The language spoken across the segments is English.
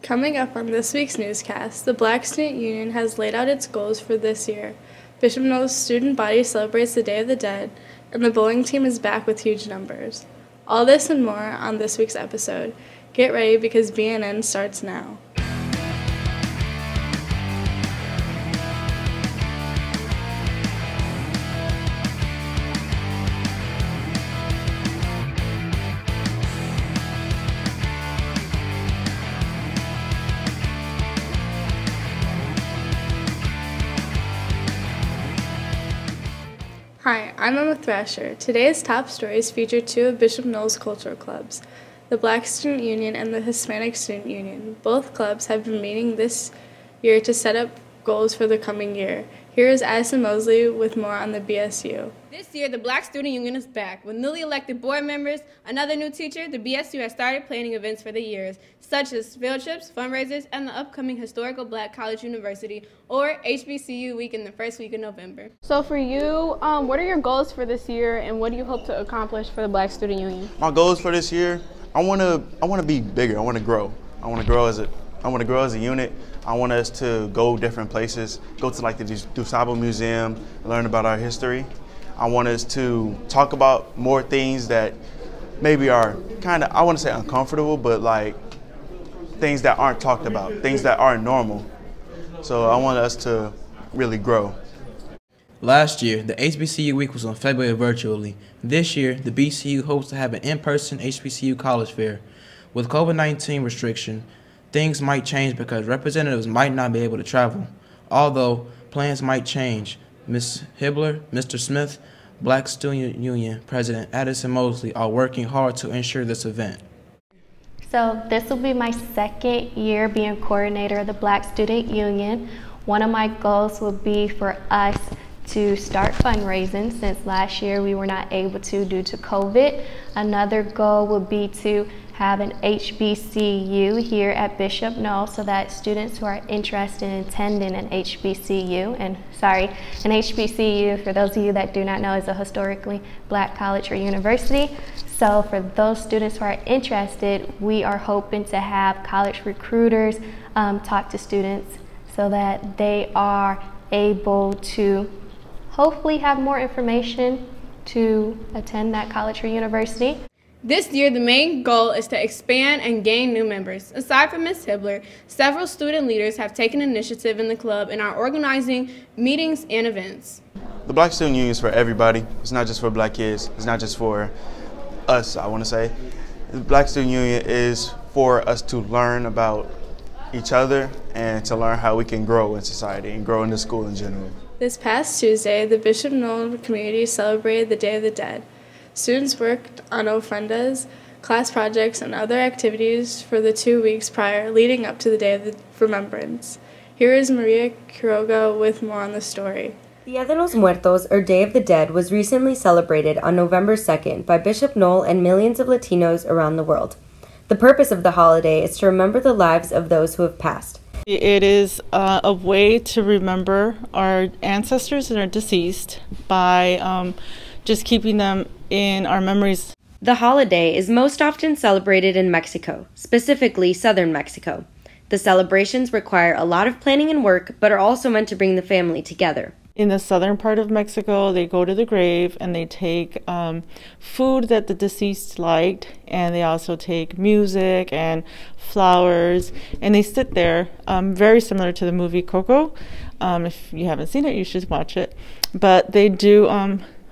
Coming up on this week's newscast, the Black Student Union has laid out its goals for this year. Bishop Noll's student body celebrates the Day of the Dead, and the bowling team is back with huge numbers. All this and more on this week's episode. Get ready because BNN starts now. Hi, I'm Emma Thrasher. Today's top stories feature two of Bishop Noll's cultural clubs, the Black Student Union and the Hispanic Student Union. Both clubs have been meeting this year to set up goals for the coming year. Here is Addison Mosley with more on the BSU. This year, the Black Student Union is back. With newly elected board members, another new teacher, the BSU has started planning events for the years, such as field trips, fundraisers, and the upcoming Historical Black College University, or HBCU Week in the first week of November. So for you, what are your goals for this year, and what do you hope to accomplish for the Black Student Union? My goals for this year, I want to be bigger. I want to grow. I want to grow as a unit. I want us to go different places, go to like the DuSable Museum, learn about our history. I want us to talk about more things that maybe are kind of, I want to say uncomfortable, but like things that aren't talked about, things that aren't normal. So I want us to really grow. Last year, the HBCU Week was on February virtually. This year, the BCU hopes to have an in-person HBCU college fair. With COVID-19 restriction, things might change because representatives might not be able to travel. Although plans might change, Ms. Hibbler, Mr. Smith, Black Student Union President Addison Mosley are working hard to ensure this event. So this will be my second year being coordinator of the Black Student Union. One of my goals will be for us to start fundraising since last year we were not able to due to COVID. Another goal would be to have an HBCU here at Bishop Noll so that students who are interested in attending an HBCU, an HBCU, for those of you that do not know, is a historically black college or university. So for those students who are interested, we are hoping to have college recruiters talk to students so that they are able to hopefully have more information to attend that college or university. This year, the main goal is to expand and gain new members. Aside from Ms. Hibbler, several student leaders have taken initiative in the club and are organizing meetings and events. The Black Student Union is for everybody. It's not just for black kids. It's not just for us, I want to say. The Black Student Union is for us to learn about each other and to learn how we can grow in society and grow in the school in general. This past Tuesday, the Bishop Noll community celebrated the Day of the Dead. Students worked on ofrendas, class projects, and other activities for the 2 weeks prior leading up to the Day of the Remembrance. Here is Maria Quiroga with more on the story. Dia de los Muertos, or Day of the Dead, was recently celebrated on November 2nd by Bishop Noll and millions of Latinos around the world. The purpose of the holiday is to remember the lives of those who have passed. It is a way to remember our ancestors and our deceased by just keeping them in our memories. The holiday is most often celebrated in Mexico, specifically southern Mexico. The celebrations require a lot of planning and work, but are also meant to bring the family together. In the southern part of Mexico, they go to the grave and they take food that the deceased liked, and they also take music and flowers, and they sit there, very similar to the movie Coco. If you haven't seen it, you should watch it. But they do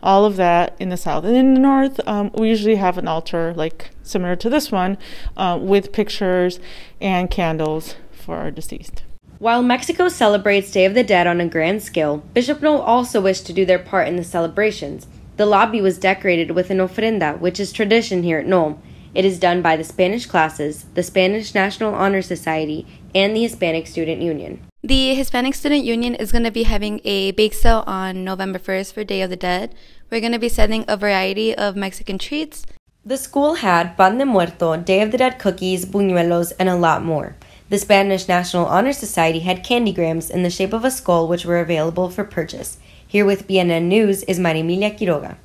all of that in the south. And in the north, we usually have an altar like similar to this one with pictures and candles for our deceased. While Mexico celebrates Day of the Dead on a grand scale, Bishop Noll also wished to do their part in the celebrations. The lobby was decorated with an ofrenda, which is tradition here at Noll. It is done by the Spanish classes, the Spanish National Honor Society, and the Hispanic Student Union. The Hispanic Student Union is going to be having a bake sale on November 1st for Day of the Dead. We're going to be selling a variety of Mexican treats. The school had Pan de Muerto, Day of the Dead cookies, buñuelos, and a lot more. The Spanish National Honor Society had candygrams in the shape of a skull which were available for purchase. Here with BNN News is Marimilia Quiroga.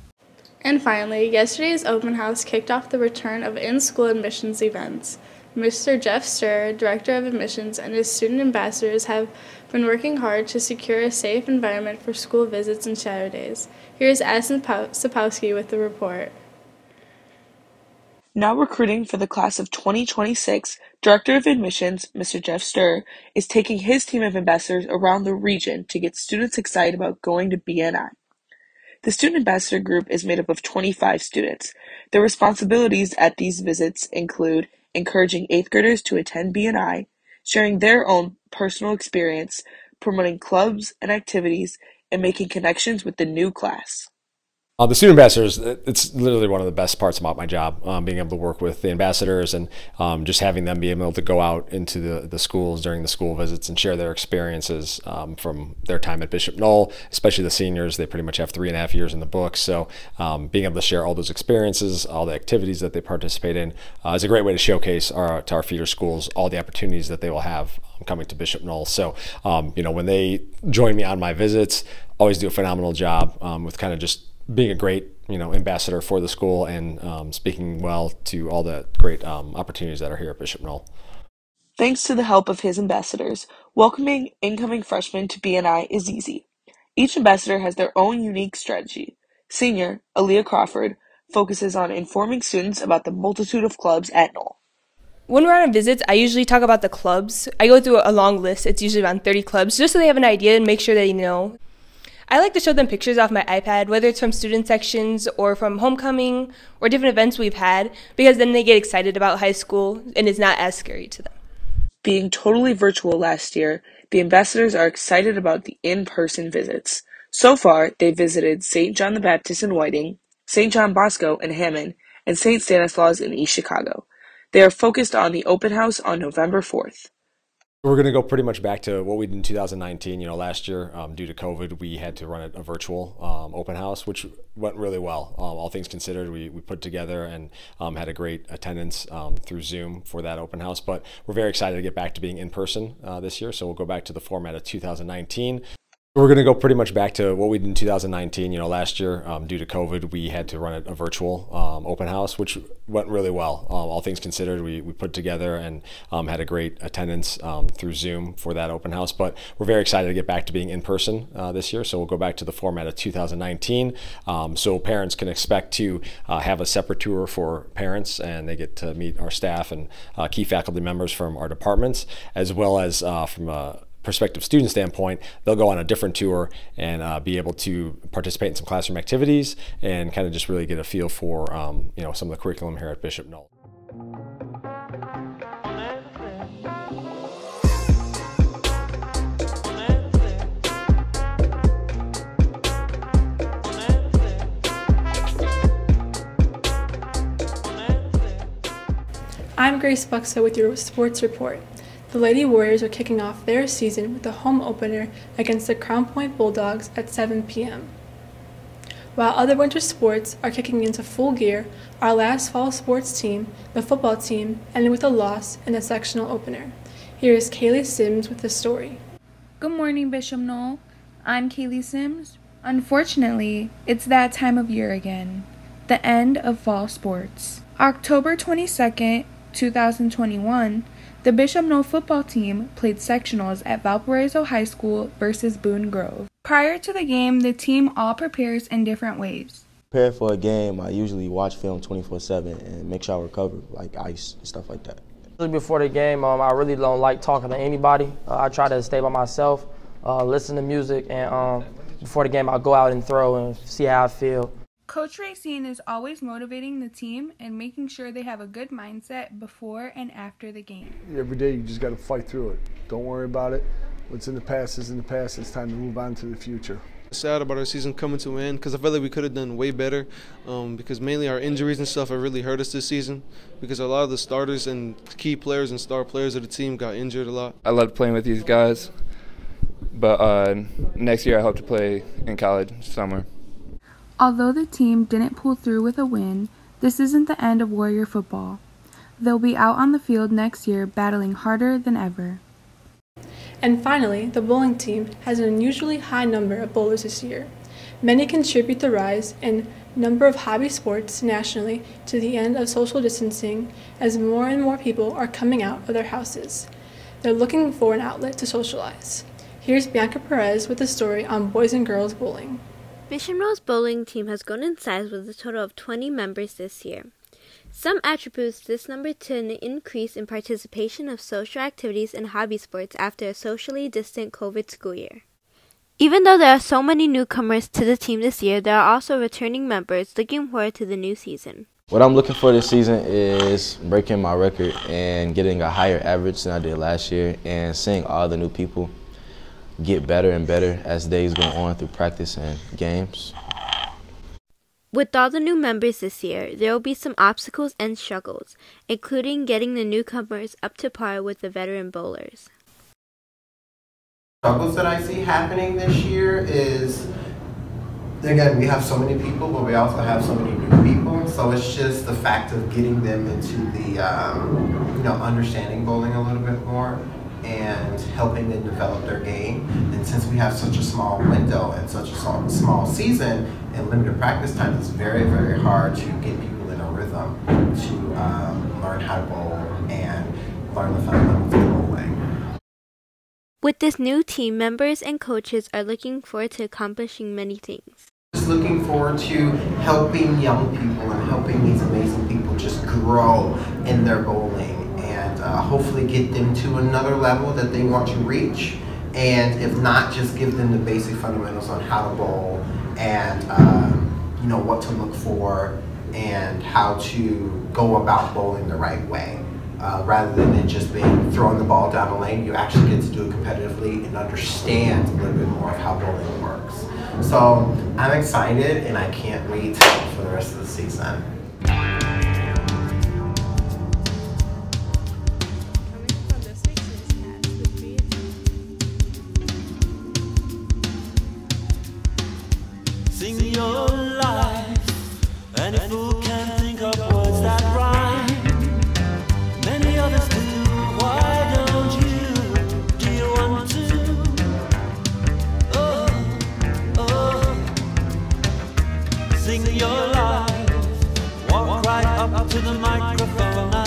And finally, yesterday's open house kicked off the return of in-school admissions events. Mr. Jeff Sturr, Director of Admissions, and his student ambassadors have been working hard to secure a safe environment for school visits and shadow days. Here's Addison Sapowski with the report. Now recruiting for the class of 2026, Director of Admissions, Mr. Jeff Sturr, is taking his team of ambassadors around the region to get students excited about going to BNN. The student ambassador group is made up of 25 students. Their responsibilities at these visits include encouraging 8th graders to attend BNI, sharing their own personal experience, promoting clubs and activities, and making connections with the new class. The student ambassadors, it's literally one of the best parts about my job, being able to work with the ambassadors and just having them be able to go out into the schools during the school visits and share their experiences from their time at Bishop Knoll, especially the seniors. They pretty much have 3.5 years in the books. So being able to share all those experiences, all the activities that they participate in is a great way to showcase to our feeder schools all the opportunities that they will have coming to Bishop Knoll. So, when they join me on my visits, always do a phenomenal job with kind of just being a great, ambassador for the school and speaking well to all the great opportunities that are here at Bishop Knoll. Thanks to the help of his ambassadors, welcoming incoming freshmen to BNI is easy. Each ambassador has their own unique strategy. Senior, Aaliyah Crawford, focuses on informing students about the multitude of clubs at Knoll. When we're on visits, I usually talk about the clubs. I go through a long list. It's usually around 30 clubs, just so they have an idea and make sure they know. I like to show them pictures off my iPad, whether it's from student sections or from homecoming or different events we've had, because then they get excited about high school and it's not as scary to them. Being totally virtual last year, the ambassadors are excited about the in-person visits. So far, they visited St. John the Baptist in Whiting, St. John Bosco in Hammond, and St. Stanislaus in East Chicago. They are focused on the open house on November 4th. We're going to go pretty much back to what we did in 2019. Last year, due to COVID, we had to run a virtual open house, which went really well. All things considered, we put together and had a great attendance through Zoom for that open house. But we're very excited to get back to being in person this year. So we'll go back to the format of 2019. We're going to go pretty much back to what we did in 2019. Last year, due to COVID, we had to run a virtual open house, which went really well. All things considered, we put together and had a great attendance through Zoom for that open house. But we're very excited to get back to being in person this year. So we'll go back to the format of 2019. So parents can expect to have a separate tour for parents, and they get to meet our staff and key faculty members from our departments, as well as from a prospective student standpoint. They'll go on a different tour and be able to participate in some classroom activities and kind of just really get a feel for some of the curriculum here at Bishop Knoll. I'm Grace Buxa with your sports report. The Lady Warriors are kicking off their season with a home opener against the Crown Point Bulldogs at 7 p.m. While other winter sports are kicking into full gear, our last fall sports team, the football team, ended with a loss in the sectional opener. Here is Kaylee Sims with the story. Good morning, Bishop Knoll. I'm Kaylee Sims. Unfortunately, it's that time of year again, the end of fall sports. October 22nd, 2021, the Bishop Knoll football team played sectionals at Valparaiso High School versus Boone Grove. Prior to the game, the team all prepares in different ways. Prepare for a game, I usually watch film 24/7 and make sure I recover, like ice and stuff like that. Before the game, I really don't like talking to anybody. I try to stay by myself, listen to music, and before the game, I'll go out and throw and see how I feel. Coach Racine is always motivating the team and making sure they have a good mindset before and after the game. Every day you just got to fight through it. Don't worry about it. What's in the past is in the past. It's time to move on to the future. Sad about our season coming to an end because I feel like we could have done way better because mainly our injuries and stuff have really hurt us this season because a lot of the starters and key players and star players of the team got injured a lot. I loved playing with these guys, but next year I hope to play in college somewhere. Although the team didn't pull through with a win, this isn't the end of Warrior football. They'll be out on the field next year battling harder than ever. And finally, the bowling team has an unusually high number of bowlers this year. Many contribute the rise in number of hobby sports nationally to the end of social distancing as more and more people are coming out of their houses. They're looking for an outlet to socialize. Here's Bianca Perez with a story on boys and girls bowling. Bishop No's bowling team has grown in size with a total of 20 members this year. Some attributes this number to an increase in participation of social activities and hobby sports after a socially distant COVID school year. Even though there are so many newcomers to the team this year, there are also returning members looking forward to the new season. What I'm looking for this season is breaking my record and getting a higher average than I did last year, and seeing all the new people get better and better as days go on through practice and games. With all the new members this year, there will be some obstacles and struggles, including getting the newcomers up to par with the veteran bowlers. Struggles that I see happening this year is, again, we have so many people, but we also have so many new people. So it's just the fact of getting them into the, understanding bowling a little bit more and helping them develop their game. And since we have such a small window and such a small season and limited practice time, it's very, very hard to get people in a rhythm to learn how to bowl and learn the fundamentals of bowling. With this new team, members and coaches are looking forward to accomplishing many things. Just looking forward to helping young people and helping these amazing people just grow in their bowling and hopefully get them to another level that they want to reach. And if not, just give them the basic fundamentals on how to bowl and what to look for and how to go about bowling the right way. Rather than it just being throwing the ball down the lane, you actually get to do it competitively and understand a little bit more of how bowling works. So I'm excited and I can't wait for the rest of the season. Sing your life, and if you can think of words that rhyme, many others do. Why don't you? Do you want to? Oh, sing your life. Walk right up to the microphone.